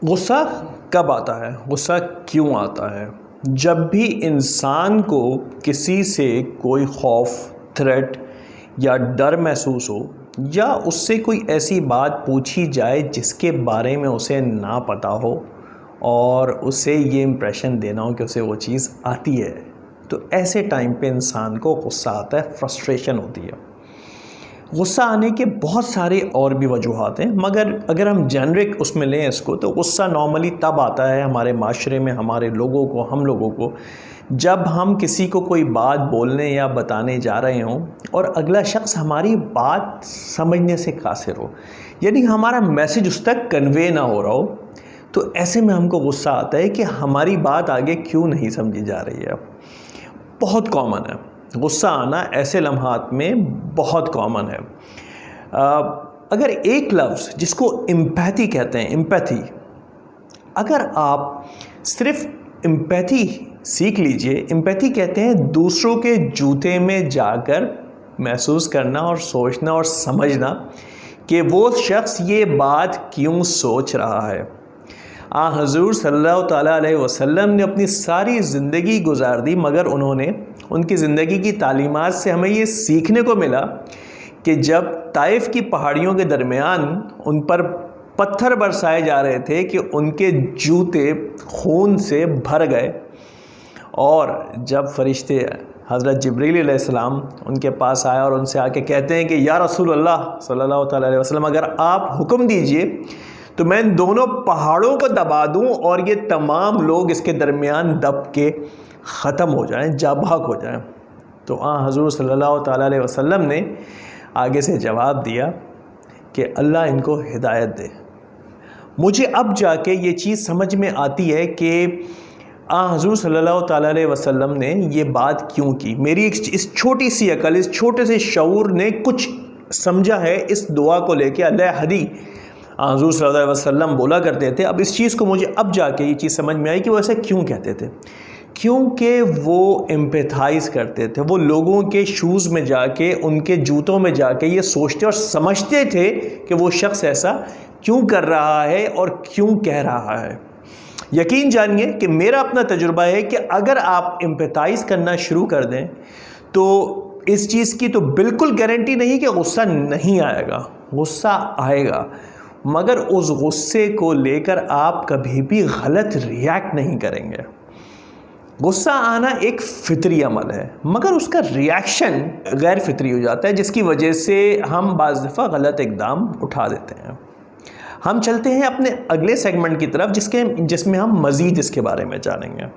गुस्सा कब आता है, गुस्सा क्यों आता है? जब भी इंसान को किसी से कोई खौफ, थ्रेट या डर महसूस हो या उससे कोई ऐसी बात पूछी जाए जिसके बारे में उसे ना पता हो और उसे ये इम्प्रेशन देना हो कि उसे वो चीज़ आती है, तो ऐसे टाइम पे इंसान को गुस्सा आता है, फ्रस्ट्रेशन होती है। गुस्सा आने के बहुत सारे और भी वजूहात हैं, मगर अगर हम जेनरिक उसमें लें इसको, तो गुस्सा नॉर्मली तब आता है हमारे माशरे में, हमारे लोगों को, हम लोगों को, जब हम किसी को कोई बात बोलने या बताने जा रहे हों और अगला शख्स हमारी बात समझने से कासिर हो, यानी हमारा मैसेज उस तक कन्वे ना हो रहा हो। तो ऐसे में हमको गुस्सा आता है कि हमारी बात आगे क्यों नहीं समझी जा रही है। बहुत कॉमन है गुस्सा आना, ऐसे लम्हात में बहुत कॉमन है। अगर एक लफ्ज़ जिसको एम्पैथी कहते हैं, एम्पैथी, अगर आप सिर्फ एम्पैथी सीख लीजिए। एम्पैथी कहते हैं दूसरों के जूते में जाकर महसूस करना और सोचना और समझना कि वो शख्स ये बात क्यों सोच रहा है। हज़ूर सल्लल्लाहु ताला अलैहि वसल्लम ने अपनी सारी ज़िंदगी गुजार दी, मगर उन्होंने उनकी ज़िंदगी की तालीमात से हमें ये सीखने को मिला कि जब ताइफ की पहाड़ियों के दरमियान उन पर पत्थर बरसाए जा रहे थे कि उनके जूते खून से भर गए, और जब फरिश्ते हज़रत जिब्रील अलैहिस्सलाम उनके पास आए और उनसे आके कहते हैं कि या रसूल अल्लाह सल्लल्लाहु ताला अलैहि वसल्लम, अगर आप हुक्म दीजिए तो मैं इन दोनों पहाड़ों को दबा दूं और ये तमाम लोग इसके दरमियान दब के ख़त्म हो जाएं, जाबाक हो जाएं। तो हज़ूर सल्लल्लाहु ताला अलैहि वसल्लम ने आगे से जवाब दिया कि अल्लाह इनको हिदायत दे। मुझे अब जाके ये चीज़ समझ में आती है कि हज़ूर सल्लल्लाहु ताला अलैहि वसल्लम ने ये बात क्यों की। मेरी इस छोटी सी अकल, इस छोटे से शऊर ने कुछ समझा है इस दुआ को लेके। अल्लाह हदी हज़ूर सल्लल्लाहु अलैहि वसल्लम बोला करते थे। अब इस चीज़ को मुझे अब जाके ये चीज़ समझ में आई कि वो ऐसे क्यों कहते थे। क्योंकि वो एम्पैथाइज़ करते थे, वो लोगों के शूज़ में जाके, उनके जूतों में जाके ये सोचते और समझते थे कि वो शख्स ऐसा क्यों कर रहा है और क्यों कह रहा है। यकीन जानिए कि मेरा अपना तजुर्बा है कि अगर आप एम्पैथाइज़ करना शुरू कर दें तो इस चीज़ की तो बिल्कुल गारंटी नहीं कि गुस्सा नहीं आएगा, गुस्सा आएगा, मगर उस गुस्से को लेकर आप कभी भी गलत रिएक्ट नहीं करेंगे। गुस्सा आना एक फितरी अमल है, मगर उसका रिएक्शन गैर फितरी हो जाता है, जिसकी वजह से हम बाज़ दफ़ा गलत इक़दाम उठा देते हैं। हम चलते हैं अपने अगले सेगमेंट की तरफ जिसमें हम मज़ीद इसके बारे में जानेंगे।